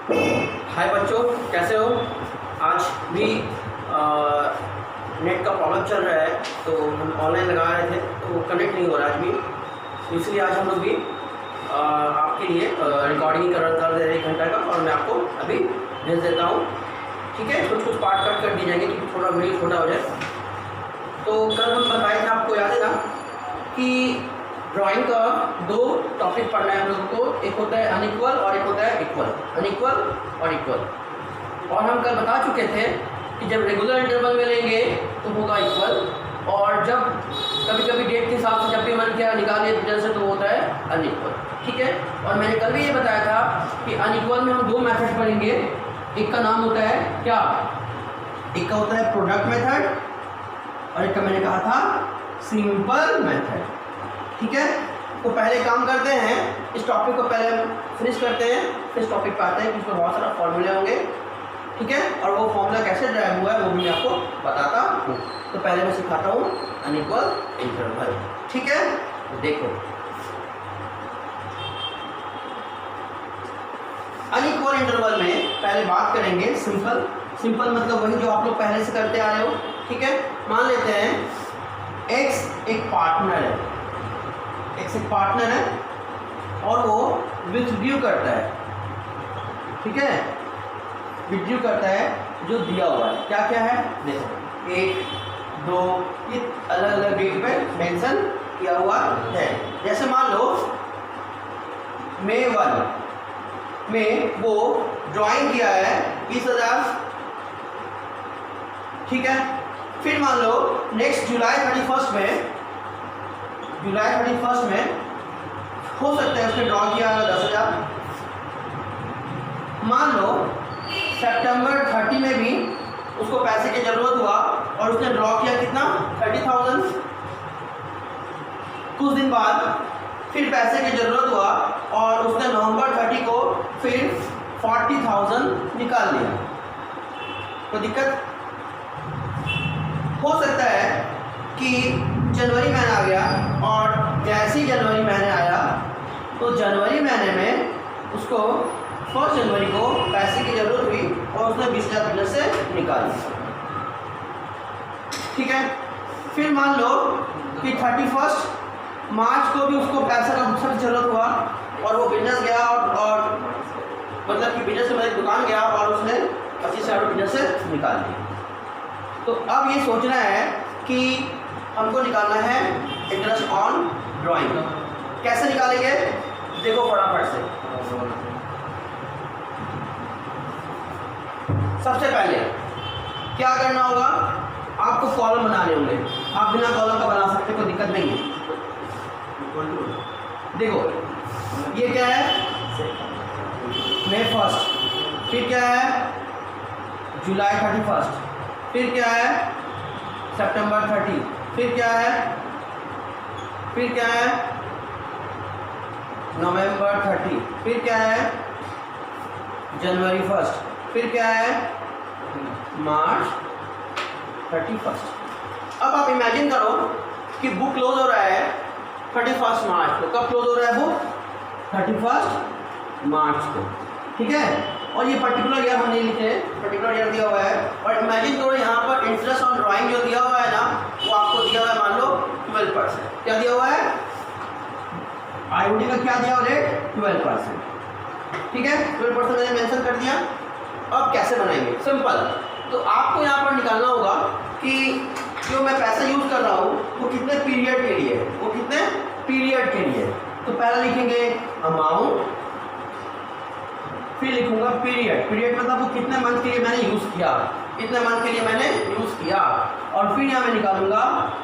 हाय बच्चों, कैसे हो? आज भी नेट का प्रॉब्लम चल रहा है, तो हम ऑनलाइन लगा रहे थे तो वो कनेक्ट नहीं हो रहा आज भी, तो इसलिए आज हम लोग भी आपके लिए रिकॉर्डिंग कर दे रहे 1 घंटा का, और मैं आपको अभी भेज देता हूँ। ठीक है, कुछ पार्ट कट कर दिए जाएंगे क्योंकि थोड़ा वीडियो छोटा हो जाए। तो कल हम बताए थे, आपको याद है ना, कि ड्राइंग का 2 टॉपिक पढ़ना है हम लोगों को। एक होता है अनइक्वल और एक होता है इक्वल। अनइक्वल और इक्वल, और हम कल बता चुके थे कि जब रेगुलर इंटरवल में लेंगे तो होगा इक्वल, और जब कभी कभी डेट के हिसाब से जब भी मन किया निकालिए डिटेल से तो होता है अनइक्वल। ठीक है, और मैंने कल भी ये बताया था कि अनइक्वल में हम 2 मेथड पढ़ेंगे। एक का नाम होता है क्या? एक का होता है प्रोडक्ट मेथड, और एक का मैंने कहा था सिंपल मेथड। ठीक है, तो पहले काम करते हैं, इस टॉपिक को पहले फिनिश करते हैं, फिर इस टॉपिक पर आते हैं कि उसमें बहुत सारा फॉर्मूले होंगे। ठीक है, और वो फॉर्मूला कैसे ड्राइव हुआ है वो भी मैं आपको बताता हूँ। तो पहले मैं सिखाता हूँ अनइक्वल इंटरवल। ठीक है, तो देखो अनइक्वल इंटरवल में पहले बात करेंगे सिंपल। सिंपल मतलब वही जो आप लोग पहले से करते आ रहे हो। ठीक है, मान लेते हैं एक्स एक पार्टनर है, एक्स एक पार्टनर है और वो विथड्रू करता है। ठीक है, विथड्रू करता है जो दिया हुआ है। क्या क्या है देखो, 1 2 ये अलग अलग डेट पे मेंशन किया हुआ है। जैसे मान लो मई 1 में वो ड्राइंग किया है 20,000। ठीक है, फिर मान लो नेक्स्ट जुलाई 31 में, जुलाई 31 में हो सकता है उसने ड्रॉ किया 10,000। मान लो सितंबर 30 में भी उसको पैसे की ज़रूरत हुआ और उसने ड्रॉ किया कितना? 30,000। कुछ दिन बाद फिर पैसे की ज़रूरत हुआ और उसने नवंबर 30 को फिर 40,000 निकाल लिया। तो दिक्कत हो सकता है कि जनवरी महीना आ गया, और जैसे ही जनवरी महीने आया तो जनवरी महीने में उसको 1 जनवरी को पैसे की ज़रूरत हुई और उसने 20,000 बिजनेस से निकाल लिया। ठीक है, फिर मान लो कि 31 मार्च को भी उसको पैसा का सख्त जरूरत हुआ और वो बिजनेस गया और मतलब कि बिजनेस में दुकान गया और उसने 25,000 बिजनेस से निकाल लिया। तो अब ये सोचना है कि हमको निकालना है इंटरेस्ट ऑन ड्राइंग। कैसे निकालेंगे देखो फटाफट से। सबसे पहले क्या करना होगा, आपको कॉलम बनाने होंगे। आप बिना कॉलम का बना सकते, कोई दिक्कत नहीं है। देखो ये क्या है, मई 1, फिर क्या है जुलाई 31, फिर क्या है सितंबर 30, फिर क्या है नवंबर 30, फिर क्या है जनवरी 1, फिर क्या है मार्च 31। अब आप इमेजिन करो कि बुक क्लोज हो रहा है 31 मार्च को। कब क्लोज हो रहा है बुक? 31 मार्च को। ठीक है, और ये पर्टिकुलर ईयर हम नहीं लिखे, पर्टिकुलर ईयर दिया हुआ है। और इमेजिन करो यहाँ पर इंटरेस्ट ऑन ड्राइंग जो दिया हुआ है ना, वो आपको दिया हुआ है मान लो 12%। क्या दिया हुआ है? आईओडी का क्या दिया हुआ रेट? 12%। ठीक है, 12% मैंने मेंशन कर दिया। अब कैसे बनाएंगे? सिंपल। तो आपको यहाँ पर निकालना होगा कि जो मैं पैसा यूज कर रहा हूँ वो कितने पीरियड के लिए, वो कितने पीरियड के लिए। तो पहला लिखेंगे अमाउंट, फिर लिखूंगा पीरियड। पीरियड मतलब वो कितने मंथ के लिए मैंने यूज किया, कितने मंथ के लिए मैंने यूज किया। और फिर यहाँ मैं निकालूंगा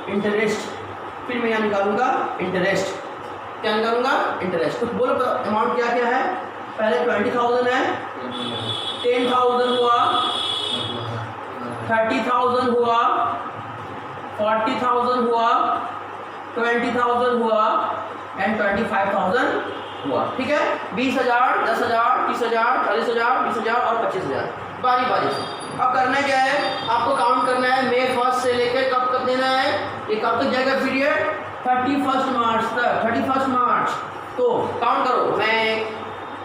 इंटरेस्ट, फिर मैं यहाँ निकालूंगा इंटरेस्ट। क्या निकालूंगा? इंटरेस्ट। तो बोलो अमाउंट क्या क्या है? पहले 20,000 है, 10,000 हुआ, 30,000 हुआ, 40,000 हुआ, 20,000 हुआ एंड 25,000 हुआ। ठीक है, 20,000, 10,000, 30,000, 40,000, 20,000 और 25,000 बारी बारी से। अब करना क्या है, आपको काउंट करना है मई 1 से लेकर कब तक देना है। ये कब तक जाएगा पीरियड? 31 मार्च तक। 31 मार्च। तो काउंट करो, मैं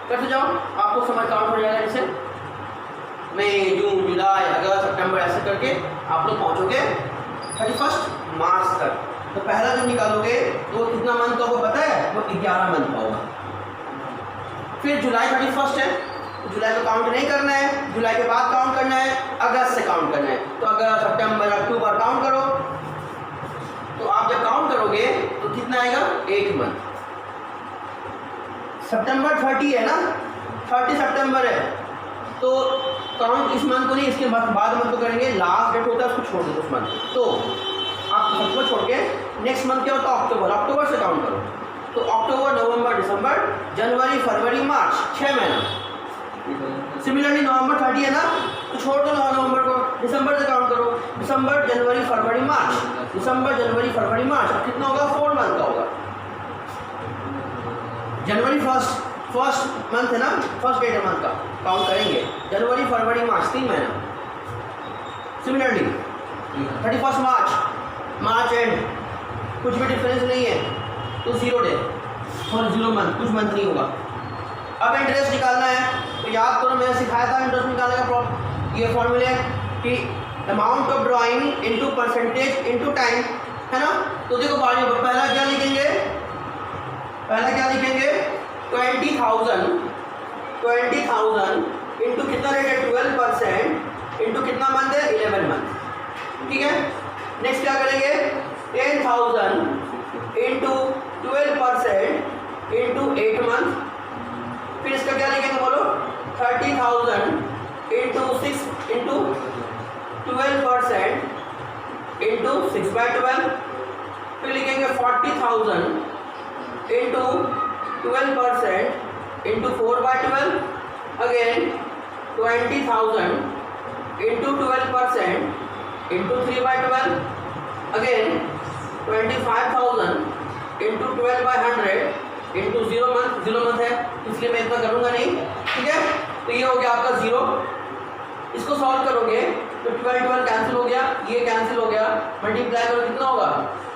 करते जाओ, आपको समझ काउंट हो जाएगा। जैसे मई, जून, जुलाई, अगस्त, सितंबर, ऐसे करके आप लोग पहुँचोगे 31 मार्च तक। तो पहला जो निकालोगे तो कितना मंथ का होगा पता है? वो 11 मंथ का होगा। फिर जुलाई 31 है, जुलाई को काउंट नहीं करना है, जुलाई के बाद काउंट करना है, अगस्त से काउंट करना है। तो अगस्त, सितंबर, अक्टूबर काउंट करो। तो आप जब काउंट करोगे तो कितना आएगा? 8 मंथ। सितंबर 30 है ना, 30 सितंबर है, तो काउंट इस मंथ को नहीं, इसके बाद मंथ को करेंगे। लास्ट डेट होता है उसको छोड़ दो उस मंथ। तो आप सबको छोड़ के नेक्स्ट मंथ क्या होता है? अक्टूबर, अक्टूबर से काउंट करो। तो अक्टूबर, नवंबर, दिसंबर, जनवरी, फरवरी, मार्च, 6 महीना। सिमिलरली नवंबर 30 है ना, तो छोड़ दो नवंबर को, दिसंबर से काउंट करो। दिसंबर, जनवरी, फरवरी, मार्च, दिसंबर, जनवरी, फरवरी, मार्च। अब कितना होगा? 4 मंथ का होगा। जनवरी फर्स्ट मंथ है ना, फर्स्ट डेट है मंथ का, काउंट करेंगे। जनवरी, फरवरी, मार्च, 3 महीना। सिमिलरली 31 मार्च एंड, कुछ भी डिफरेंस नहीं है, तो 0 डे और 0 मंथ, कुछ मंथ नहीं होगा। अब इंटरेस्ट निकालना है, तो याद करो मैंने सिखाया था इंटरेस्ट निकालने का ये फॉर्मूले कि amount of drawing into percentage into time, है ना। तो देखो पहला क्या लिखेंगे? 20,000 इंटू कितना रेट है? 12% इंटू कितना मंथ है? 11 मंथ। ठीक है। नेक्स्ट क्या करेंगे? 10,000 इंटू 12% इंटू 8 मंथ। फिर इसका क्या लिखेंगे बोलो? 30,000 इंटू 6 इंटू 12% इंटू 6/12। फिर लिखेंगे 40,000 into 12% into 4/12। Again 20,000 into 12% into 3/12। Again 25,000 into 12/100 into 0 month है, इसलिए मैं इतना करूँगा नहीं। ठीक है। तो ये हो गया आपका 0। इसको सॉल्व करोगे तो 12 कैंसिल हो गया, ये कैंसिल हो गया, मल्टीप्लाई करो कितना होगा?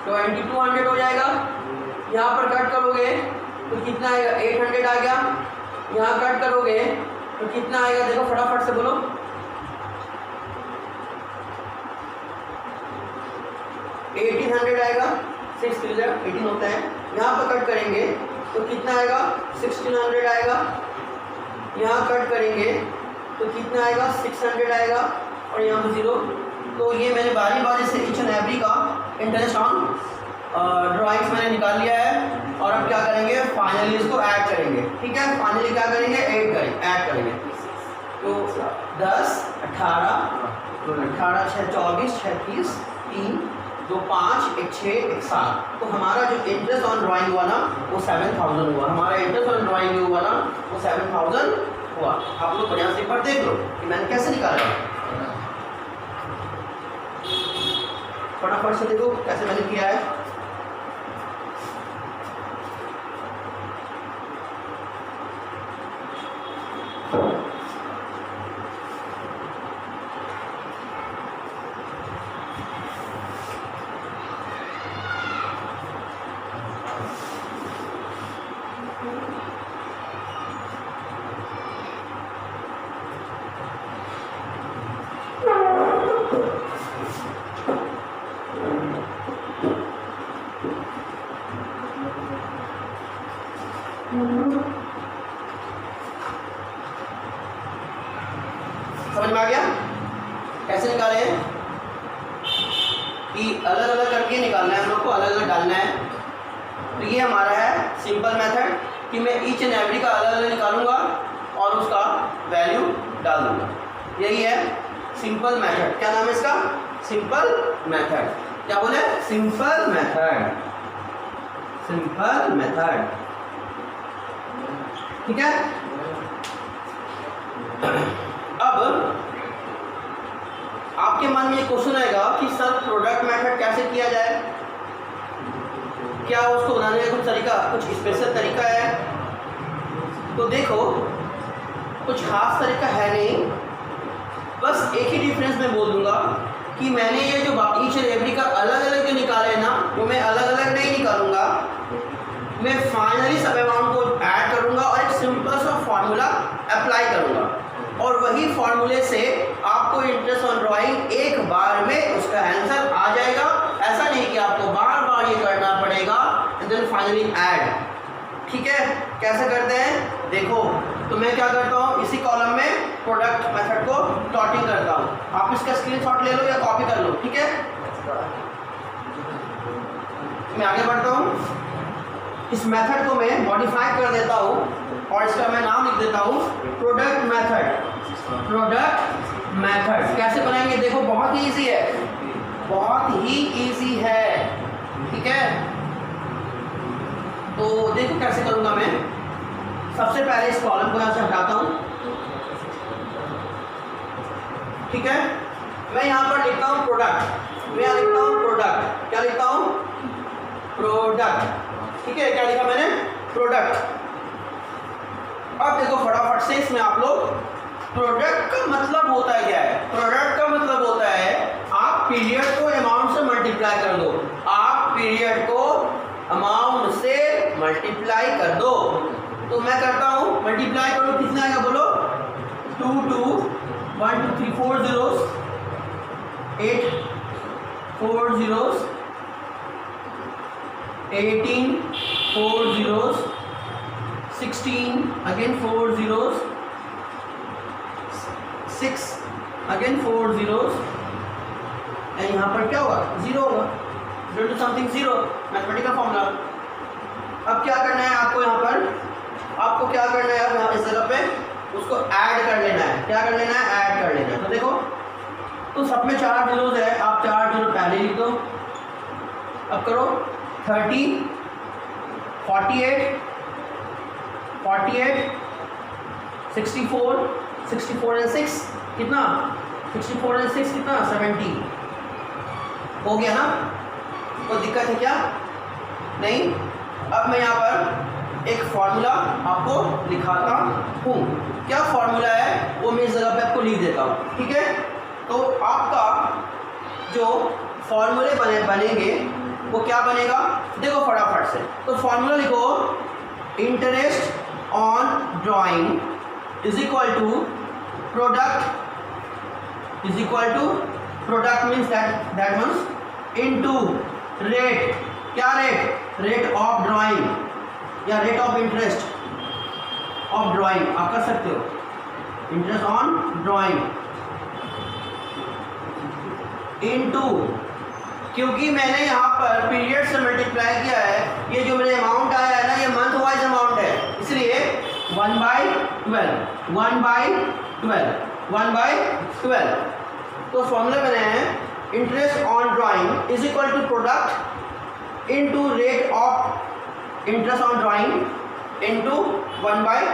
2200 हो जाएगा। यहाँ पर कट करोगे तो कितना आएगा? 800 आ गया। यहाँ कट करोगे तो कितना आएगा? देखो फटाफट से बोलो। 1800 आएगा। 6 3 18 होता है। यहाँ पर कट करेंगे तो कितना आएगा? 1600 आएगा। यहाँ कट करेंगे तो कितना आएगा? 600 आएगा और यहाँ पर 0। तो ये मैंने बारी से ईच एंड एवरी का इंटरेस्ट ऑन ड्राइंग्स मैंने निकाल लिया है। और अब क्या करेंगे? फाइनली इसको ऐड करेंगे। ठीक है। फाइनली क्या करेंगे? ऐड करेंगे। तो 10 18 18 6 24 6 30 3 2 5 1 6 1 7। तो हमारा जो इंटरेस्ट ऑन ड्राइंग हुआ ना वो 7,000 हुआ। हमारा इंटरेस्ट ऑन ड्राइंग हुआ ना वो 7,000 हुआ। आप लोग बढ़िया से एक बार देख लो कि मैंने कैसे निकाला है। फटाफट से देखो कैसे मैंने किया है। समझ में आ गया कैसे निकाले हैं? कि अलग अलग करके निकालना है हम लोग को, अलग अलग डालना है। तो ये हमारा है सिंपल मेथड कि मैं ईच एंड एवरी का अलग अलग निकालूंगा और उसका वैल्यू डाल दूंगा। यही है सिंपल मेथड। क्या नाम है इसका? Simple method. क्या बोले? Simple method. Simple method. ठीक है। अब आपके मन में ये क्वेश्चन आएगा कि सर प्रोडक्ट मेथड कैसे किया जाए? क्या उसको बनाने का कुछ तरीका, कुछ स्पेशल तरीका है? तो देखो कुछ खास तरीका है नहीं, बस एक ही डिफरेंस मैं बोल दूंगा कि मैंने ये जो ईच एंड एवरी का अलग अलग जो निकाले ना वो मैं अलग अलग नहीं निकालूंगा। मैं फाइनली सब अमाउंट को ऐड करूंगा और एक सिंपल सा फॉर्मूला अप्लाई करूंगा और वही वही फॉर्मूले से आपको इंटरेस्ट ऑन ड्राइंग एक बार में उसका आंसर आ जाएगा। ऐसा नहीं कि आपको बार बार ये करना पड़ेगा एंड देन फाइनली ऐड। ठीक है, कैसे करते हैं देखो। तो मैं क्या करता हूँ, इसी कॉलम में प्रोडक्ट मेथड को प्लॉटिंग करता हूँ। आप इसका स्क्रीनशॉट ले लो या कॉपी कर लो। ठीक है, मैं आगे बढ़ता हूँ। इस मेथड को मैं मॉडिफाई कर देता हूँ और इसका मैं नाम लिख देता हूँ प्रोडक्ट मेथड। प्रोडक्ट मेथड कैसे बनाएंगे देखो, बहुत ही इजी है, बहुत ही इजी है। ठीक है, तो देखो कैसे करूँगा मैं। सबसे पहले इस कॉलम को यहाँ से हटाता हूँ। ठीक है, मैं यहाँ पर लिखता हूँ प्रोडक्ट। मैं यहाँ लिखता हूँ प्रोडक्ट। क्या लिखता हूँ, प्रोडक्ट। ठीक है, क्या लिखा मैंने, प्रोडक्ट। अब देखो फटाफट से इसमें आप लोग, प्रोडक्ट का मतलब होता है क्या है। प्रोडक्ट का मतलब होता है आप पीरियड को अमाउंट से मल्टीप्लाई कर दो। आप पीरियड को अमाउंट से मल्टीप्लाई कर दो। तो मैं करता हूँ, मल्टीप्लाई करो, कितना आएगा बोलो, 2 2 1 2 3 4 zeros 8 4 zeros 18 4 zeros 16 again 4 zeros 6 again 4 zeros and यहाँ पर क्या होगा, 0 होगा। 0 to something 0, मैथमेटिकल फॉर्मूला। अब क्या करना है आपको, यहाँ पर आपको क्या करना है, अब यहाँ इस जगह पे उसको ऐड कर लेना है। क्या कर लेना है, ऐड कर लेना है। तो देखो, तो सब में 4 जीरोज है, आप 4 जीरो पहले लिख दो। अब करो 30 48 48 64 64 एंड 6 कितना, 64 एंड 6 कितना, 70 हो गया ना। कोई दिक्कत है क्या, नहीं। अब मैं यहाँ पर एक फॉर्मूला आपको लिखाता हूँ। क्या फॉर्मूला है वो मैं इस जगह पे आपको लिख देता हूँ। ठीक है, तो आपका जो फॉर्मूले बनेंगे वो क्या बनेगा देखो फटाफट से। तो फॉर्मूला लिखो, interest on drawing is equal to product, is equal to product means that means into rate. क्या रेट, रेट ऑफ ड्राइंग या rate of interest of drawing, आप कर सकते हो, इंटरेस्ट ऑन ड्राइंग इनटू, क्योंकि मैंने यहाँ पर पीरियड से मल्टीप्लाई किया है, ये जो मेरे अमाउंट आया है ना, ये मंथ वाइज अमाउंट है, इसलिए 1/12 1/12। तो फॉर्मूले बने हैं, interest on drawing is equal to product into rate of interest on drawing into 1/12।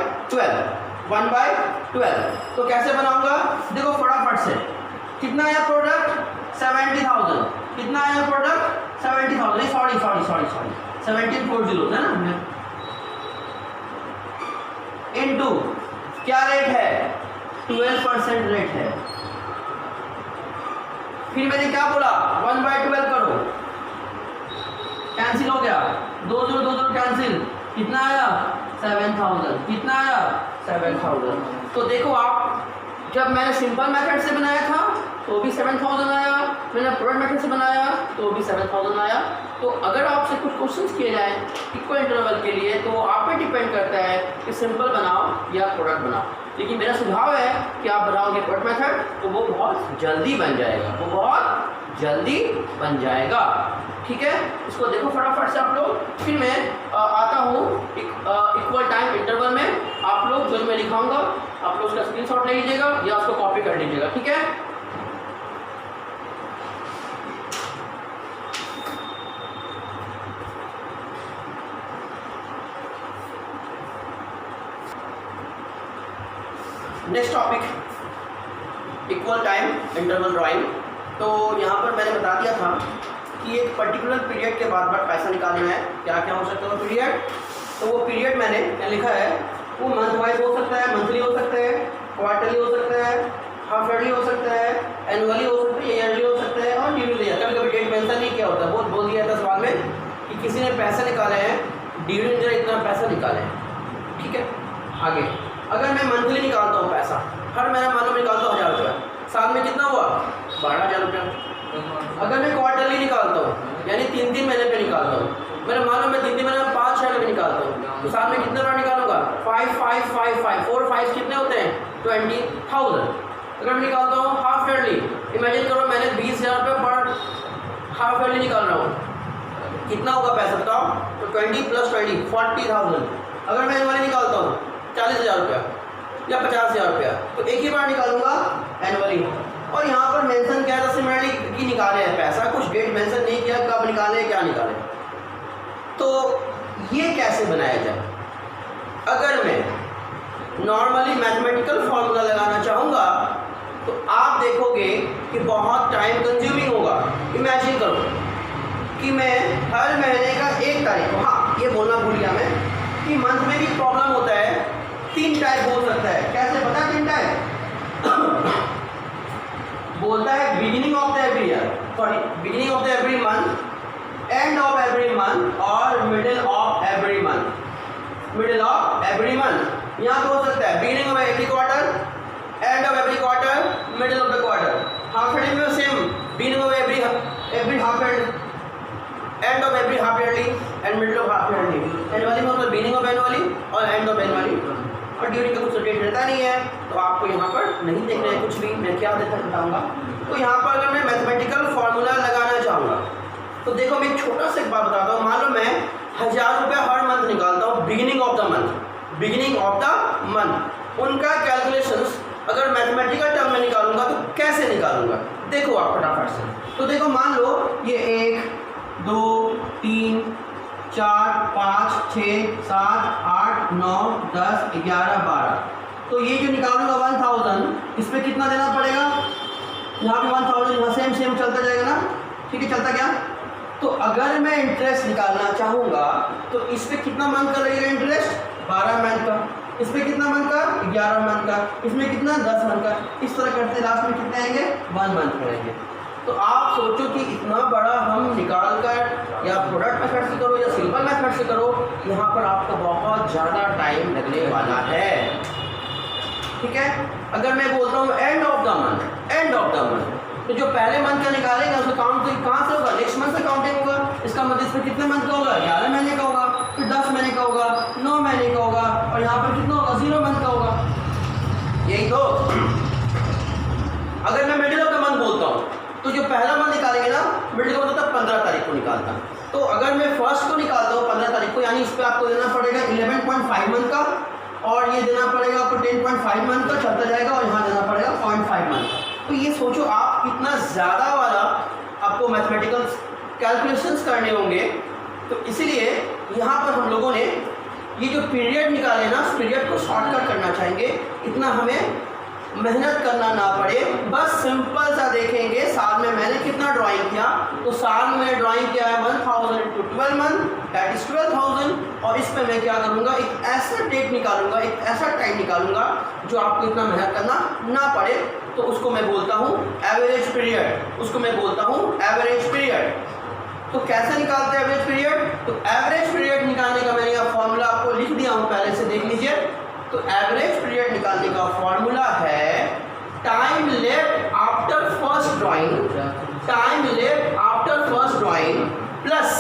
तो कैसे बनाऊंगा देखो फटाफट से। कितना आया प्रोडक्ट, 70,000। कितना आया प्रोडक्ट, 70,000। सॉरी 1740 है ना। इनटू क्या रेट है, 12% रेट है। फिर मैंने क्या बोला, 1/12 करो, कैंसिल हो गया, 2 0 कैंसिल। कितना आया, 7,000। कितना आया, 7,000। तो देखो आप, जब मैंने सिंपल मेथड से बनाया था तो भी 7,000 आया, मैंने प्रोडक्ट मेथड से बनाया तो भी 7,000 आया। तो अगर आपसे कुछ क्वेश्चंस किए जाए इक्वल इंटरवल के लिए, तो आप पे डिपेंड करता है कि सिंपल बनाओ या प्रोडक्ट बनाओ। लेकिन मेरा सुझाव है कि आप बनाओगे प्रोडक्ट मेथड तो वो बहुत जल्दी बन जाएगा, वो बहुत जल्दी बन जाएगा। ठीक है, इसको देखो फटाफट से आप लोग। फिर मैं आता हूँ इक्वल टाइम इंटरवल में। आप लोग जो मैं लिखाऊंगा आप लोग उसका स्क्रीनशॉट ले लीजिएगा या उसको कॉपी कर लीजिएगा। ठीक है, next topic, equal time interval drawing. तो यहाँ पर मैंने बता दिया था कि एक पर्टिकुलर पीरियड के बाद पैसा निकालना है। क्या क्या हो सकता है पीरियड, तो वो पीरियड मैंने क्या लिखा है, वो मंथ वाइज हो सकता है, मंथली हो सकता है, क्वार्टरली हो सकता है, हाफ ईयरली हो सकता है, एनुअली हो सकता है, ईयरली हो सकता है और ड्यूरिंग द ईयर। कभी कभी डेट मेंशन नहीं किया होता, वो बोल दिया था सवाल में कि किसी ने पैसे निकाले हैं ड्यूरिंग द ईयर, इतना पैसा निकाले हैं। ठीक है, आगे अगर मैं मंथली निकालता हूँ पैसा, हर महीना मान लो मैं निकालता हूँ 1000 रुपया, साल में कितना हुआ 12,000 रुपया। अगर मैं क्वार्टरली निकालता हूँ यानी 3-3 महीने पे निकालता हूँ, मैंने मान लो मैं 3-3 महीने में 5,000 रुपये निकालता हूँ, तो साल में कितने बार निकालूंगा 5 4 5 कितने होते हैं 20,000। अगर मैं निकालता हूँ हाफ ईयरली, इमेजिन करो मैंने 20,000 रुपये पर हाफ ईयरली निकाल रहा हूँ, कितना होगा पैसा बताओ, तो 20 + 20 40,000। अगर मैं एनुअली निकालता हूँ 40,000 रुपया या 50,000 रुपया, तो एक ही बार निकालूंगा एनुअली। और यहाँ पर मेंशन क्या है, सिमिलरली की निकाले है पैसा, कुछ डेट मेंशन नहीं किया कब निकाले क्या निकाले। तो ये कैसे बनाया जाए, अगर मैं नॉर्मली मैथमेटिकल फॉर्मूला लगाना चाहूँगा तो आप देखोगे कि बहुत टाइम कंज्यूमिंग होगा। इमेजिन करो कि मैं हर महीने का 1 तारीख को, हाँ ये बोलना भूल गया मैं कि मंथ में भी प्रॉब्लम होता है, 3 टाइप हो सकता है। कैसे पता है 3 टाइप बोलता है, beginning of the every year, sorry beginning of the every month, end of every month और middle of every month. Middle of every month यहाँ पे हो सकता है beginning of every quarter, end of every quarter, middle of the quarter. Half yearly में same, beginning of every half year, end of every half yearly and middle of half yearly. Annually में मतलब beginning of annually और end of annually, और during का कुछ date रहता नहीं है, तो आपको यहाँ पर नहीं देखना है कुछ भी, मैं क्या देखना बताऊँगा। तो यहाँ पर अगर मैं मैथमेटिकल फॉर्मूला लगाना चाहूँगा तो देखो मैं एक छोटा सा एक बात बताता हूँ। मान लो मैं 1000 रुपया हर मंथ निकालता हूँ, beginning of the month, beginning of the month. उनका कैलकुलेशंस अगर मैथमेटिकल टर्म में निकालूंगा तो कैसे निकालूंगा, देखो आप फटाफट से। तो देखो मान लो ये 1 2 3 4 5 6 7 8 9 10 11 12, तो ये जो निकालूंगा 1000, इस पर कितना देना पड़ेगा, यहाँ पे 1000, यहाँ सेम चलता जाएगा ना, ठीक है चलता गया। तो अगर मैं इंटरेस्ट निकालना चाहूँगा तो इस पर कितना मंथ का लगेगा इंटरेस्ट, 12 मंथ का, इस पर कितना मंथ का 11 मंथ का, इसमें कितना 10 मंथ का, इस तरह करते लास्ट में कितने आएंगे 1 मंथ रहेंगे। तो आप सोचो कि इतना बड़ा हम निकाल कर या प्रोडक्ट मेथड से करो या सिंपल मेथड से करो, यहाँ पर आपको बहुत ज़्यादा टाइम लगने वाला है, ठीक है। अगर मैं बोलता हूँ end of the month, end of the month, तो जो पहले मंथ का निकालेंगे उसका काउंट तो कहाँ से होगा, नेक्स्ट मंथ से काउंटिंग होगा। इसका मतलब इसमें कितने मंथ का होगा, 11 महीने का होगा, फिर 10 महीने का होगा, 9 महीने का होगा, और यहाँ पर कितना होगा 0 मंथ का होगा, यही तो। अगर मैं मिडिल ऑफ द मंथ बोलता हूँ तो जो पहला मंथ निकालेंगे ना, मिडिल का मतलब 15 तारीख को निकालता। तो अगर मैं फर्स्ट को निकालता हूँ 15 तारीख को, यानी इस पर आपको देना पड़ेगा 11.5 मंथ का, और ये देना पड़ेगा आपको 10.5 मंथ का, चलता जाएगा, और यहाँ देना पड़ेगा 0.5 मंथ का। तो ये सोचो आप कितना ज़्यादा वाला आपको मैथमेटिकल कैलकुलेशंस करने होंगे। तो इसीलिए यहाँ पर हम लोगों ने ये जो पीरियड निकाले ना, उस पीरियड को शॉर्टकट करना चाहेंगे, इतना हमें मेहनत करना ना पड़े, बस सिंपल सा देखेंगे साल में मैंने कितना ड्राइंग किया। तो साल में ड्राइंग किया है 1000 × 12 मंथ, दैट इज 12,000, और इस पर मैं क्या करूँगा, एक ऐसा डेट निकालूंगा, एक ऐसा टाइम निकालूंगा जो आपको इतना मेहनत करना ना पड़े। तो उसको मैं बोलता हूँ एवरेज पीरियड, उसको मैं बोलता हूँ एवरेज पीरियड। तो कैसे निकालते हैं एवरेज पीरियड, तो एवरेज पीरियड निकालने का मैंने यहाँ फॉर्मूला आपको लिख दिया हूँ, पहले से देख लीजिए। तो एवरेज पीरियड निकालने का फॉर्मूला है time left after first drawing, time left after first drawing plus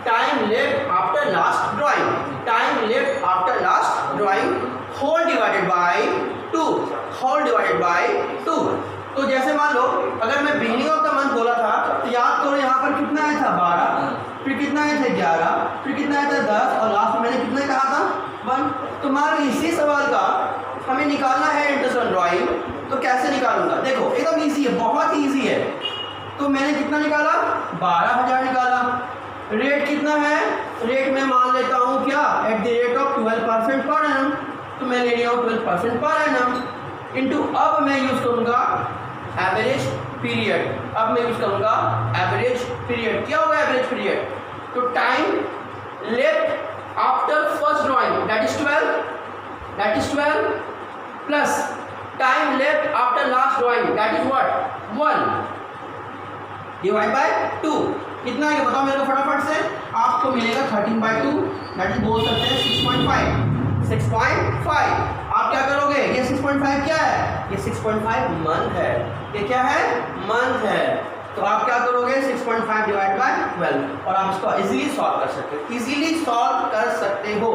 time left after last drawing, time left after last drawing whole divided by 2, whole divided by 2। तो जैसे मान लो अगर मैं बिगिनिंग ऑफ द मंथ बोला था, तो याद करो यहाँ पर कितना आया था 12, फिर कितना आया था 11, फिर कितना आया था 10, और लास्ट में मैंने कितना कहा था 1। तो मान लो इसी सवाल का हमें निकालना है इंटरेस्ट ऑन ड्राइंग, तो कैसे निकालूंगा, देखो एकदम ईजी है, बहुत ईजी है। तो मैंने कितना निकाला 12,000 निकाला। रेट कितना है, रेट में मान लेता हूँ क्या, at the rate of 12% per annum, तो मैं ले लिया हूँ 12% पर एनम इंटू, अब मैं यूज़ करूँगा एवरेज पीरियड। अब मैं यूज़ करूँगा एवरेज पीरियड। क्या होगा एवरेज पीरियड, तो time left after first drawing that is 12 plus time left after last drawing that is what 1 divide by 2। कितना है बताओ मेरे को फटाफट से, आपको मिलेगा 13/2, दैट इज बोल सकते हैं 6.5। आप आप क्या करोगे, ये 6.5 क्या है, ये 6.5 मंथ है, ये क्या है, मंथ है। तो आप क्या करोगे, 6.5 डिवाइड बाय 12, और आप इसको इजीली सॉल्व कर सकते हो, इजीली सॉल्व कर सकते हो।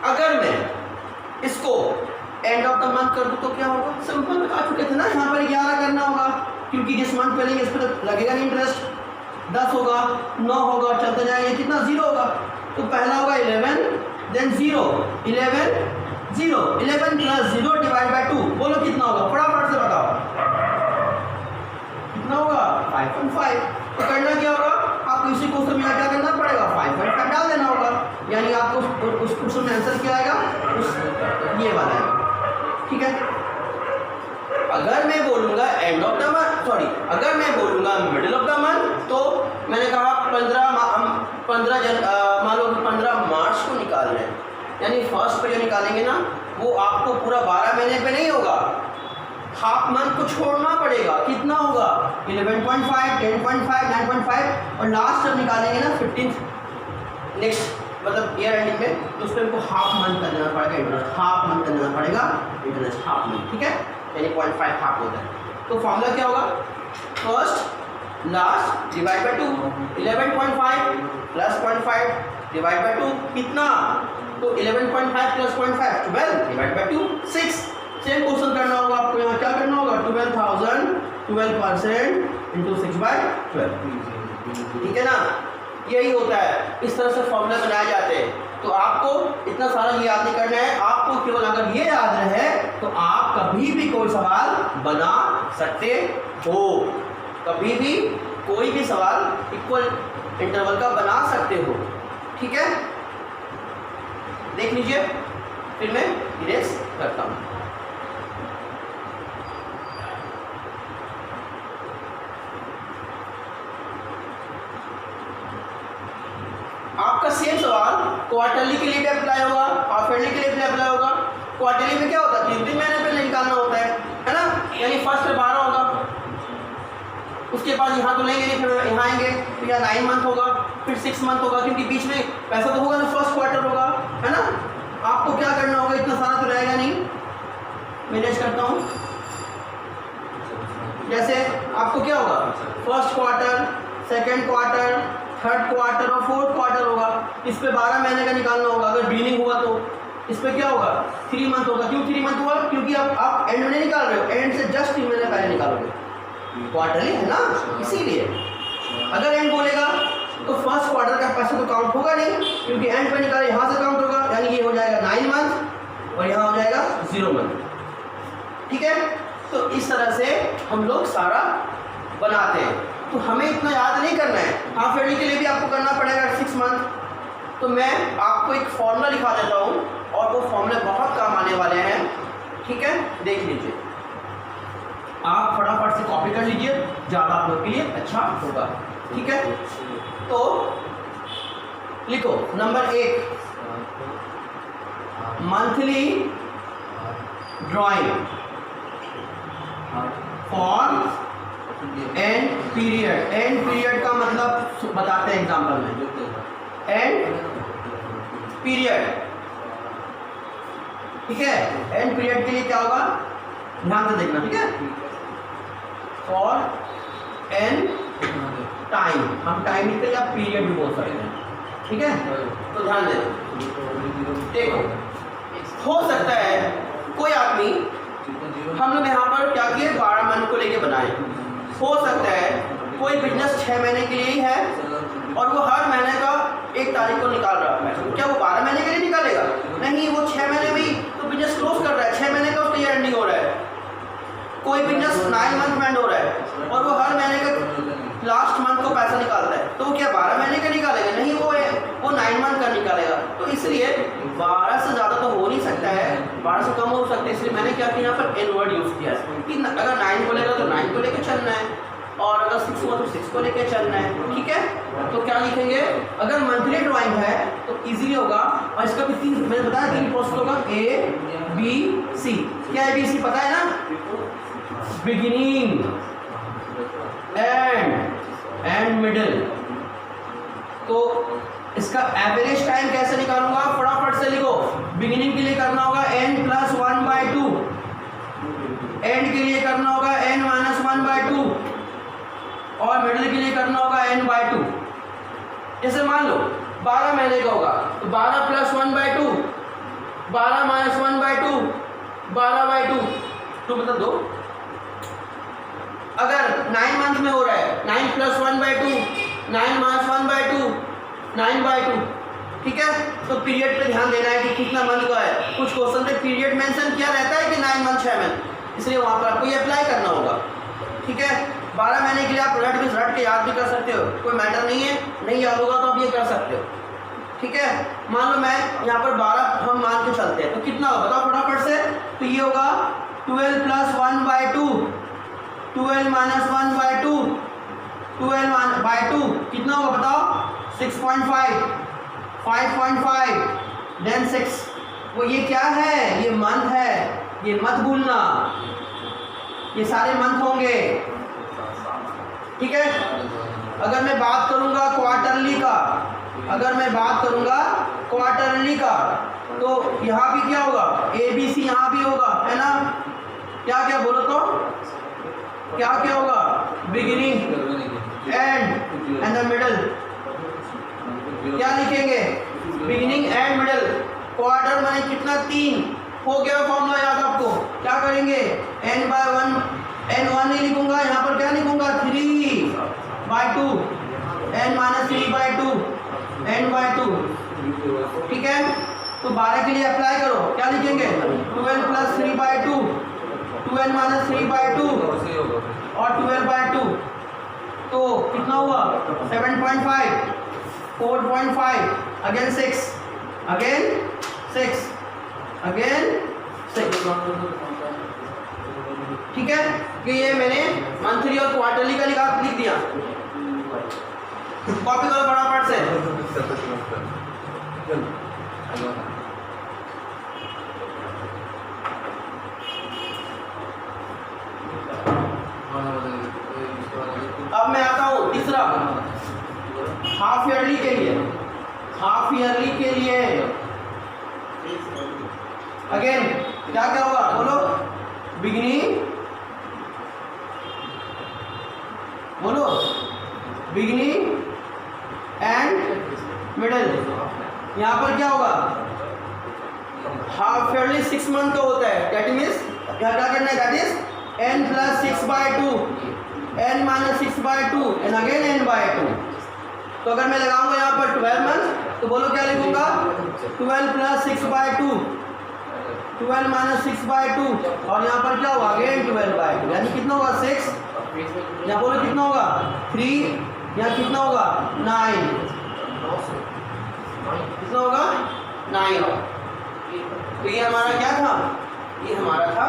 अगर मैं इसको एंड ऑफ द मंथ कर दूं तो क्या होगा, सिंपल बता चुके थे ना, यहाँ पर 11 करना होगा, क्योंकि जिस मंथ पे लेंगे इस पर तो लगेगा नहीं इंटरेस्ट। 10 होगा, 9 होगा, चलते जाएंगे, कितना 0 होगा, तो पहला होगा 11, देन 0, 11 0, 11 प्लस 0 डिवाइड बाय 2, बोलो कितना होगा, फटाफट से बताओ कितना होगा, 5.5। तो करना क्या होगा, आपको इसी क्वेश्चन में क्या करना पड़ेगा, 5.5 डाल देना होगा, यानी आपको उस क्वेश्चन में आंसर क्या आएगा, उस ये वाला आएगा, ठीक है। अगर मैं बोलूँगा end of the month, sorry, अगर मैं बोलूँगा मिडिल ऑफ द मंथ, तो मैंने कहा 15 मान लो 15 मार्च को निकाल रहे हैं, यानी फर्स्ट पे जो निकालेंगे ना, वो आपको पूरा 12 महीने पे नहीं होगा, हाफ मंथ को छोड़ना पड़ेगा, कितना होगा, 11.5, 10.5, 9.5, और लास्ट जब निकालेंगे ना 15 नेक्स्ट मतलब ईयर एंडिंग में, तो उस पर हमको हाफ मंथ कर देना पड़ेगा इंटरेस्ट, हाफ मंथ कर देना पड़ेगा इंटरेस्ट, हाफ मंथ, ठीक है, यानी 0.5 हाफ होता है। तो फॉर्मूला क्या होगा, first last divide by 2, 11.5 plus 0.5 divide by 2 कितना, तो 11.5 plus 0.5 12 divide by 2 6। Same question करना होगा आपको, यहाँ क्या करना होगा, 12,000 12% इंटू 6/12, ठीक है ना, यही होता है, इस तरह से फॉर्मूले बनाए जाते हैं। तो आपको इतना सारा ये याद नहीं करना है, आपको केवल अगर ये याद रहे तो आप कभी भी कोई सवाल बना सकते हो, कभी भी कोई भी सवाल इक्वल इंटरवल का बना सकते हो, ठीक है। देख लीजिए, फिर मैं इरेज करता हूँ। आपका सेम सवाल क्वार्टरली के लिए भी अप्लाई होगा, हाफ ईयरली के लिए भी अप्लाई होगा। क्वार्टरली में क्या होता है, 3 महीने पहले निकालना होता है ना, यानी फर्स्ट पे 12 होगा, उसके बाद यहाँ तो लेंगे नहीं, फिर यहाँ आएंगे, फिर यहाँ 9 मंथ होगा, फिर 6 मंथ होगा, क्योंकि बीच में पैसा तो होगा ना, फर्स्ट क्वार्टर होगा, है ना। आपको क्या करना होगा, इतना सारा तो रहेगा नहीं, मैनेज करता हूँ। जैसे आपको क्या होगा, first quarter, second quarter, third quarter और फोर्थ क्वार्टर होगा, इस पे 12 महीने का निकालना होगा। अगर बिगिनिंग हुआ तो इस पे क्या होगा, 3 मंथ होगा। क्यों 3 मंथ हुआ, क्योंकि आप एंड में नहीं निकाल रहे हो, एंड से जस्ट 3 महीने पहले निकालोगे, क्वार्टरली है ना, इसीलिए। अगर एंड बोलेगा तो फर्स्ट क्वार्टर का पैसा तो काउंट होगा नहीं, क्योंकि एंड पे निकाले, यहाँ से काउंट होगा, यानी ये हो जाएगा 9 मंथ और यहाँ हो जाएगा 0 मंथ, ठीक है। तो इस तरह से हम लोग सारा बनाते हैं। तो हमें इतना याद नहीं करना है, हाफ ईयरली के लिए भी आपको करना पड़ेगा 6 मंथ। तो मैं आपको एक फॉर्मूला लिखा देता हूँ, और वो फॉर्मूले बहुत काम आने वाले हैं, ठीक है, देख लीजिए। आप फटाफट से कॉपी कर लीजिए, ज़्यादा आप लोग के लिए अच्छा होगा, ठीक है। तो लिखो number 1, monthly drawing for and period. And period का मतलब बताते हैं एग्जाम्पल में, एंड पीरियड, ठीक है। एंड पीरियड के लिए क्या होगा, ध्यान से देखना, ठीक है। फॉर एंड टाइम, हम टाइम लिखते या पीरियड भी बोल सकते हैं, ठीक है। तो ध्यान देना, देखो हो सकता है कोई आदमी, हम लोग यहाँ पर क्या किए, 12 मंथ को लेके बनाए। हो सकता है कोई बिजनेस 6 महीने के लिए ही है, और वो हर महीने का 1 तारीख को निकाल रहा है। तो क्या वो 12 महीने के लिए निकालेगा, नहीं, वो 6 महीने में ही तो बिजनेस क्लोज कर रहा है, 6 महीने का उसका ईयर एंडिंग हो रहा है। कोई बिजनेस 9 मंथ में एंड हो रहा है, और वो हर महीने का लास्ट मंथ को पैसा निकालता है, तो वो क्या 12 महीने का निकालेगा, नहीं, वो 9 मंथ का निकालेगा। तो इसलिए 12 से ज़्यादा तो हो नहीं सकता है, 12 से कम हो सकता है। इसलिए मैंने क्या किया, यहाँ पर एन वर्ड यूज़ किया है कि अगर 9 को लेगा तो 9 को लेकर चलना है, और अगर 6 हुआ तो 6 को लेकर चलना है, ठीक है। तो क्या लिखेंगे, अगर मंथली ड्राइंग है तो इजीली होगा, और इसका भी 3 मैंने बताया 3 प्रोसेस होगा, ABC। क्या ABC पता है ना, बिगिनिंग, एंड मिडिल। तो इसका एवरेज टाइम कैसे निकालूंगा, फटाफट से लिखो। बिगिनिंग के लिए करना होगा n+1/2, एंड के लिए करना होगा n-1/2 और मिडिल के लिए करना होगा n/2। जैसे मान लो 12 महीने का होगा तो 12 + 1/2, 12 - 1/2, 12/2, तो मतलब 2। अगर 9 मंथ में हो रहा है 9 + 1/2, 9 - 1/2, 9/2, ठीक है। तो पीरियड पे ध्यान देना है कि कितना मंथ का है। कुछ क्वेश्चन पे पीरियड मेंशन किया रहता है कि 9 मंथ 6 मंथ, इसलिए वहाँ पर आपको ये अप्लाई करना होगा, ठीक है। 12 महीने के लिए आप रट के याद भी कर सकते हो, कोई मैटर नहीं है। नहीं याद होगा तो आप ये कर सकते हो, ठीक है। मान लो मैं यहाँ पर 12 हम मान के चलते हैं तो कितना होगा बताओ फटाफट से। तो ये होगा 12 + 1/2, 12 - 1/2, 12/2 कितना होगा बताओ, 6.5, 5.5, देन 6। वो ये क्या है, ये मंथ है, ये मत भूलना, ये सारे मंथ होंगे, ठीक है। अगर मैं बात करूंगा क्वार्टरली का, अगर मैं बात करूंगा क्वार्टरली का, तो यहाँ भी क्या होगा, ABC यहाँ भी होगा, है ना। क्या क्या बोलो तो, क्या क्या होगा, बिगिनिंग एंड द मिडल। क्या लिखेंगे, बिगिनिंग एंड मिडल। क्वार्टर माने कितना, 3। हो गया फॉर्मूला याद आपको। क्या करेंगे, n/1, n1 नहीं लिखूंगा, यहाँ पर क्या लिखूंगा, 3/2, n-3/2, n/2, ठीक है। तो 12 के लिए अप्लाई करो, क्या लिखेंगे, 12 + 3/2, 12 - 3/2 और 12/2, तो कितना हुआ, 7.5, 4.5, अगेन 6, अगेन 6, अगेन 6, ठीक है। कि ये मैंने मंथली और क्वार्टरली का लिख दिया। कॉपी करो फटाफट से। अब मैं आता हूँ तीसरा, हाफ ईयरली के लिए। हाफ ईयरली के लिए अगेन क्या क्या होगा बोलो, बिगिनिंग, बोलो बिगिनिंग एंड मिडल। यहाँ पर क्या होगा, हाफ ईयरली 6 मंथ का होता है, दैट मीन्स क्या करना है, that is n + 6/2, n - 6/2 and again n/2। तो अगर मैं लगाऊंगा यहाँ पर 12 मंथ, तो बोलो क्या लिखूंगा, 12 + 6/2, 12 - 6/2 और यहाँ पर क्या होगा, अगेन 12/2, यानी कितना होगा, 6। यहाँ बोलो कितना होगा, 3, यहाँ कितना होगा, 9, कितना होगा, 9। तो ये हमारा क्या था, ये हमारा था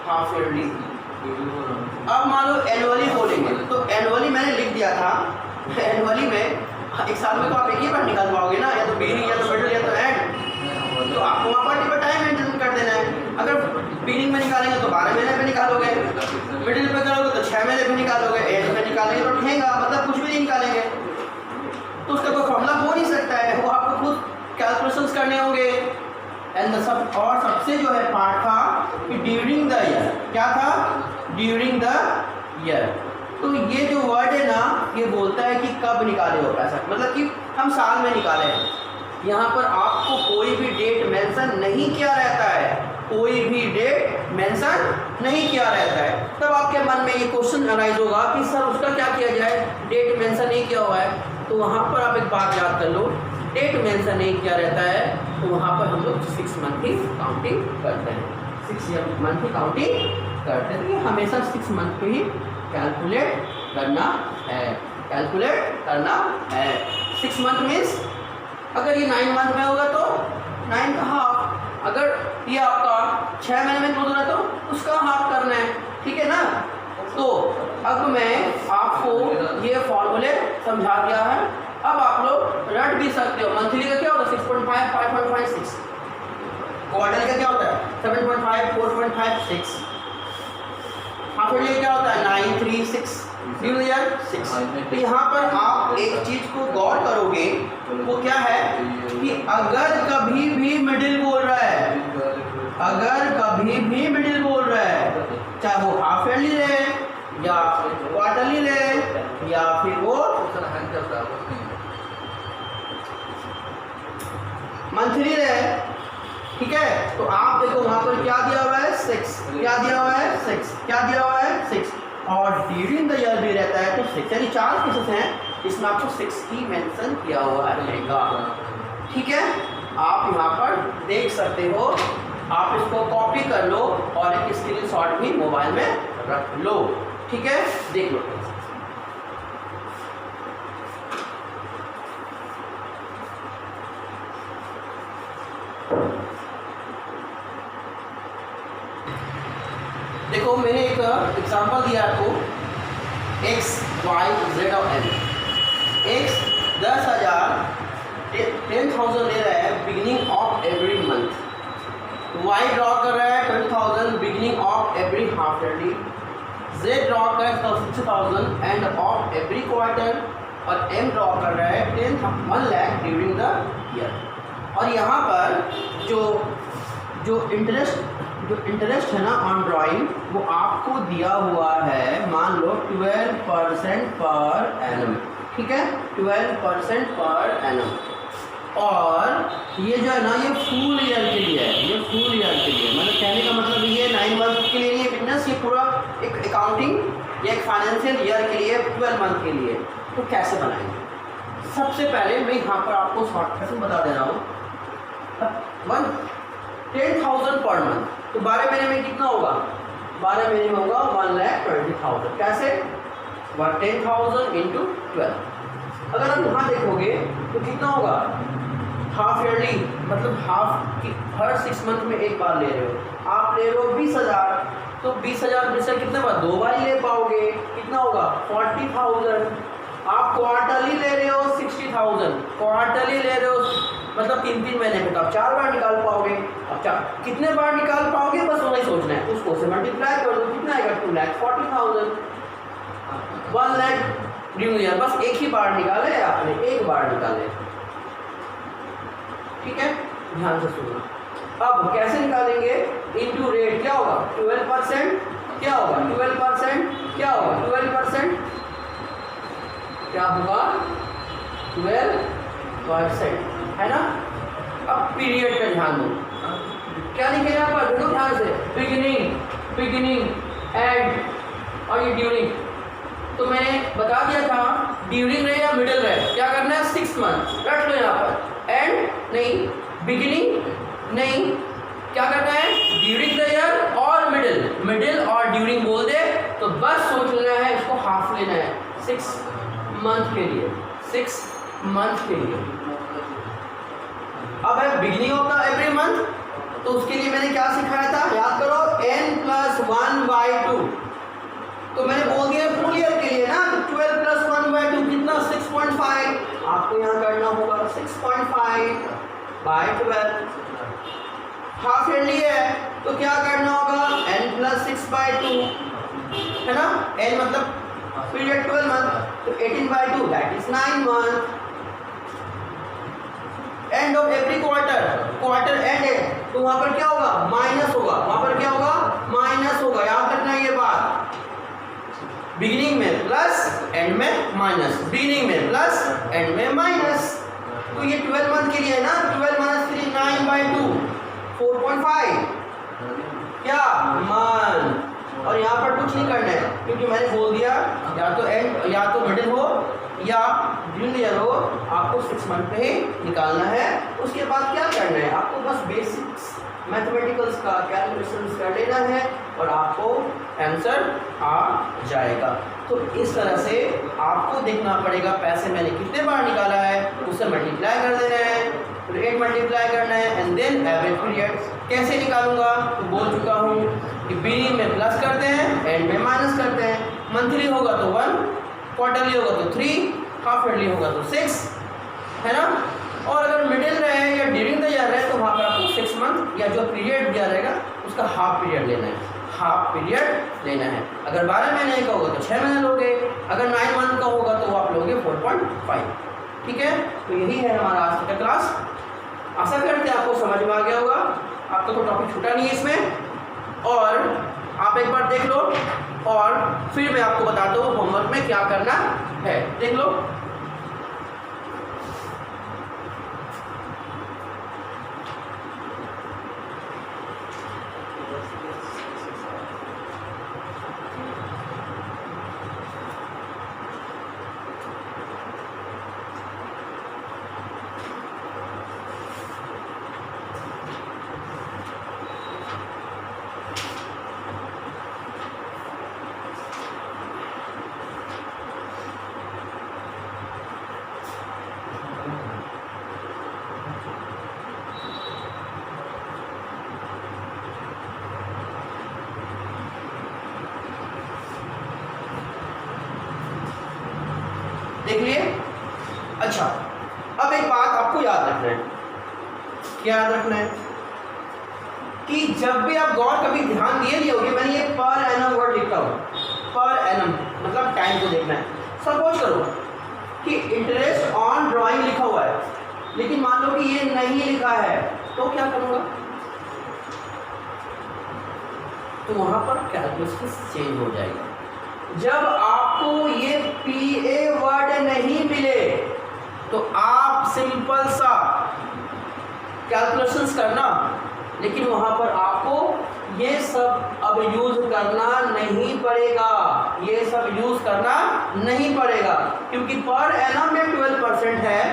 हाफ ईयरली। अब मान लो एनुअली बोलेंगे, तो एनुअली मैंने लिख दिया था। एनुअली में एक साल में तो आप एक ही बार निकाल पाओगे ना, या तो बिगिनिंग या तो मिडिल या तो एंड। तो आपको वहाँ पर टाइम मेंटेन कर देना है। अगर बिगिनिंग में निकालेंगे तो 12 महीने पे निकालोगे, मिडिल पे करोगे तो 6 महीने पे निकालोगे, एंड में निकालेंगे तो ठेंगा, मतलब कुछ भी नहीं निकालेंगे। तो उसका कोई फॉर्मूला हो नहीं सकता है, वो आपको खुद कैलकुलेशंस करने होंगे। एंड और सबसे जो है पार्ट था कि ड्यूरिंग द ईयर, क्या था, ड्यूरिंग द ईयर। तो ये जो वर्ड है ना, ये बोलता है कि कब निकाले हो पैसा, मतलब कि हम साल में निकाले हैं। यहाँ पर आपको कोई भी डेट मेंशन नहीं किया रहता है, कोई भी डेट मेंशन नहीं किया रहता है। तब आपके मन में ये क्वेश्चन अराइज होगा कि सर उसका क्या किया जाए, डेट मेंशन नहीं किया हुआ है। तो वहाँ पर आप एक बात याद कर लो, डेट मेंशन नहीं किया रहता है तो वहाँ पर हम लोग 6 मंथ की काउंटिंग करते हैं, 6 मंथ की काउंटिंग करते हैं। तो हमेशा 6 मंथ को ही कैलकुलेट करना है, कैलकुलेट करना है। 6 मंथ मीन्स अगर ये 9 मंथ में होगा तो 9 का हाफ, अगर ये आपका 6 महीने में बोल रहा है तो उसका हाफ करना है, ठीक है ना। तो अब मैं आपको ये फॉर्मूले समझा दिया है। अब आप लोग रट भी सकते हो। मंथली का क्या होता है, 6.5, 5.5, 6। क्वार्टर का क्या होता है, 7.5, 4.5, 6। हाफ ईयरली क्या होता है, 9, 3, E6 ड्यूरिंग द ईयर 6। तो यहाँ पर आप एक चीज को गौर करोगे, वो क्या है कि अगर कभी भी मिडिल बोल रहा है, अगर कभी भी मिडिल बोल रहा है, चाहे वो हाफ ईयरली रहे या क्वार्टरली रहे या फिर वो मंथली रहे, ठीक है, तो आप देखो वहां पर क्या दिया हुआ है 6, क्या दिया हुआ है 6, क्या दिया हुआ है 6, और ड्यूरिंग द ईयर भी रहता है तो 6, यानी 4 केसेस हैं इसमें आपको 6 ही मेंशन किया हुआ रहेगा। ठीक है, आप यहाँ पर देख सकते हो, आप इसको कॉपी कर लो और एक स्क्रीनशॉट भी मोबाइल में रख लो। ठीक है, देख लो। देखो मैंने एक एग्जांपल दिया आपको, x, y, z और n। x 10,000 10,000 ले रहा है beginning of every month, y draw कर रहा है 20,000 beginning of every half yearly, z draw कर रहा है 60,000 एंड ऑफ एवरी क्वार्टर, और m ड्रॉ कर रहा है 1 लाख ड्यूरिंग द ईयर। और यहाँ पर जो इंटरेस्ट है ना ऑन ड्राइंग, वो आपको दिया हुआ है, मान लो 12% पर एनम। ठीक है, 12% पर एनम, और ये जो है ना ये फुल ईयर के लिए है, ये फुल ईयर के लिए, मतलब कहने का मतलब ये 9 मंथ के लिए नहीं है बिजनेस, ये पूरा एक अकाउंटिंग या एक फाइनेंशियल ईयर के लिए 12 मंथ के लिए। तो कैसे बनाएंगे? सबसे पहले मैं यहाँ पर आपको शॉर्टकट में बता दे रहा हूँ। 10,000 पर मंथ, तो 12 महीने में कितना होगा? 12 महीने में होगा 1,20,000। कैसे? 10,000 इंटू 12। अगर आप यहाँ देखोगे तो कितना होगा? हाफ ईयरली, मतलब हाफ की हर 6 मंथ में एक बार ले रहे हो, आप ले रहे हो 20,000, तो 20,000 में से कितने बार? 2 बार ही ले पाओगे, कितना होगा? 40,000। आप क्वार्टरली ले रहे हो 60,000, क्वार्टरली ले रहे हो मतलब 3-3 महीने में, तो आप 4 बार निकाल पाओगे। अच्छा, कितने बार निकाल पाओगे बस वही सोचना है, उसको से मल्टीप्लाई कर दो, कितना आएगा? 2,40,000, 1 लाख ड्यूरिंग ईयर। बस एक ही बार निकाले आपने, एक बार निकाले। ठीक है, ध्यान से सुनना। अब कैसे निकालेंगे? इनटू रेट क्या होगा? 12%, क्या होगा? 12%, क्या होगा? 12%, क्या होगा? 12%, है ना। अब पीरियड पे ध्यान दो, क्या लिखे यहाँ पर? देखो ध्यान से, बिगिनिंग, एंड और ये ड्यूरिंग। तो मैंने बता दिया था ड्यूरिंग रहे या मिडिल रहे, क्या करना है? 6 मंथ रख लो यहाँ पर। एंड नहीं, बिगिनिंग नहीं, क्या करना है? ड्यूरिंग द ईयर और मिडिल और ड्यूरिंग बोल दे तो बस सोच लेना है, इसको हाफ लेना है 6 मंथ के लिए, 6 मंथ के लिए। अब है beginning of the every month, तो उसके लिए मैंने क्या सिखाया था? याद करो, n+1/2। तो मैंने बोल दिया फुल ईयर के लिए ना, तो 12+1/2 कितना? 6.5। आपको यहाँ करना होगा 6.5/12। हाफ ईयरली है तो क्या करना होगा? n+6/2, है ना। n मतलब पीरियड 12 मंथ, तो 18/2 that is 9 month. End of every quarter and है, तो वहां पर क्या होगा? माइनस होगा, वहां पर क्या होगा? माइनस होगा। याद रखना ये बात, बिगिनिंग में प्लस, एंड में माइनस, बिगिनिंग में प्लस, एंड में माइनस। तो ये 12 मंथ के लिए है ना, 12 - 3 9/2 4.5 क्या मंथ। और यहाँ पर कुछ नहीं करना है, क्योंकि मैंने बोल दिया या तो एंड या तो मिडिल हो या ड्यूरिंग ईयर हो, आपको 6 मंथ पे ही निकालना है। उसके बाद क्या करना है? आपको बस बेसिक्स मैथमेटिकल्स का कैलकुलेशंस कर लेना है और आपको आंसर आ जाएगा। तो इस तरह से आपको देखना पड़ेगा पैसे मैंने कितने बार निकाला है, उससे मल्टीप्लाई कर देना है, रेट मल्टीप्लाई करना है, एंड देन एवरेज पीरियड। कैसे निकालूंगा? तो बोल चुका हूँ कि बिगिनिंग में प्लस करते हैं, एंड में माइनस करते हैं। मंथली होगा तो 1, क्वार्टरली होगा तो 3, हाफ ईयरली होगा तो 6, है ना। और अगर मिडिल रहे या ड्यूरिंग द ईयर रहे तो वहाँ पर आपको 6 मंथ या जो पीरियड दिया रहेगा उसका हाफ पीरियड लेना है। हाफ पीरियड लेना है। अगर 12 महीने का होगा तो 6 महीने लोगे, अगर 9 मंथ का होगा तो आप लोगे 4.5। ठीक है, तो यही है हमारा आज का क्लास। आशा करते हैं आपको समझ में आ गया होगा, आपका कोई टॉपिक छूटा नहीं है इसमें। और आप एक बार देख लो और फिर मैं आपको बताता हूँ होमवर्क में क्या करना है, देख लो। देख लिए। अच्छा, अब एक बात आपको याद रखना है। क्या याद रखना है कि जब भी आप गौर कभी ध्यान दिए नहीं होगे, मैंने ये पर एनम वर्ड लिखा हुआ, पर एनम मतलब टाइम को देखना है। सपोज करो कि इंटरेस्ट ऑन ड्राइंग लिखा हुआ है, लेकिन मान लो कि ये नहीं लिखा है, तो क्या करूँगा? तो वहां पर कैलकुलेशन चेंज हो जाएगा। जब आपको ये PA वर्ड नहीं मिले तो आप सिंपल सा कैलकुलेशंस करना, लेकिन वहां पर आपको ये सब अब यूज करना नहीं पड़ेगा, ये सब यूज करना नहीं पड़ेगा, क्योंकि पर एनम में 12% है,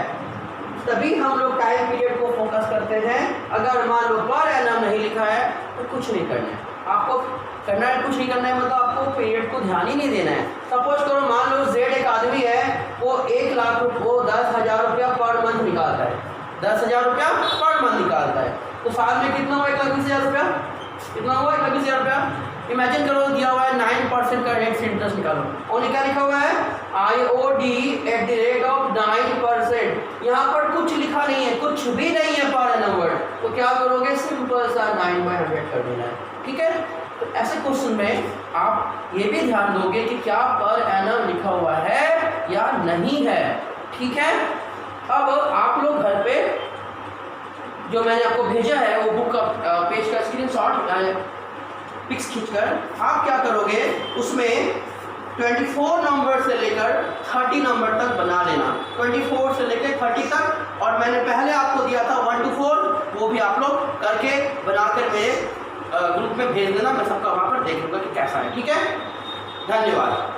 तभी हम लोग टाइम पीरियड को फोकस करते हैं। अगर मान लो पर एनम नहीं लिखा है तो कुछ नहीं करना है आपको, करना है कुछ नहीं करना है, मतलब आपको पीरियड को ध्यान ही नहीं देना है। सपोज करो मान लो Z एक आदमी है, वो 1 लाख वो 10,000 रुपया पर मंथ निकालता है, 10,000 रुपया पर मंथ निकालता है, तो साल में कितना हुआ? 1,20,000 रुपया। कितना हुआ? 1,20,000 रुपया। इमेजिन करो दिया हुआ है 9% का रेट से इंटरेस्ट निकालो, और क्या लिखा हुआ है? IOD @ 9%। यहाँ पर कुछ लिखा नहीं है, कुछ भी नहीं है पर एनम वर्ड, तो क्या करोगे? सिंपल सा 9/100 कर देना है। ठीक है, तो ऐसे क्वेश्चन में आप ये भी ध्यान दोगे कि क्या पर एनम लिखा हुआ है या नहीं है। ठीक है, अब आप लोग घर पे जो मैंने आपको भेजा है वो बुक का पेज का स्क्रीनशॉट पिक्स खींचकर आप क्या करोगे, उसमें 24 नंबर से लेकर 30 नंबर तक बना लेना, 24 से लेकर 30 तक। और मैंने पहले आपको दिया था 1 to 4, वो भी आप लोग करके बनाकर मेरे ग्रुप में भेज देना, मैं सबका वहाँ पर देख लूँगा कि कैसा है। ठीक है, धन्यवाद।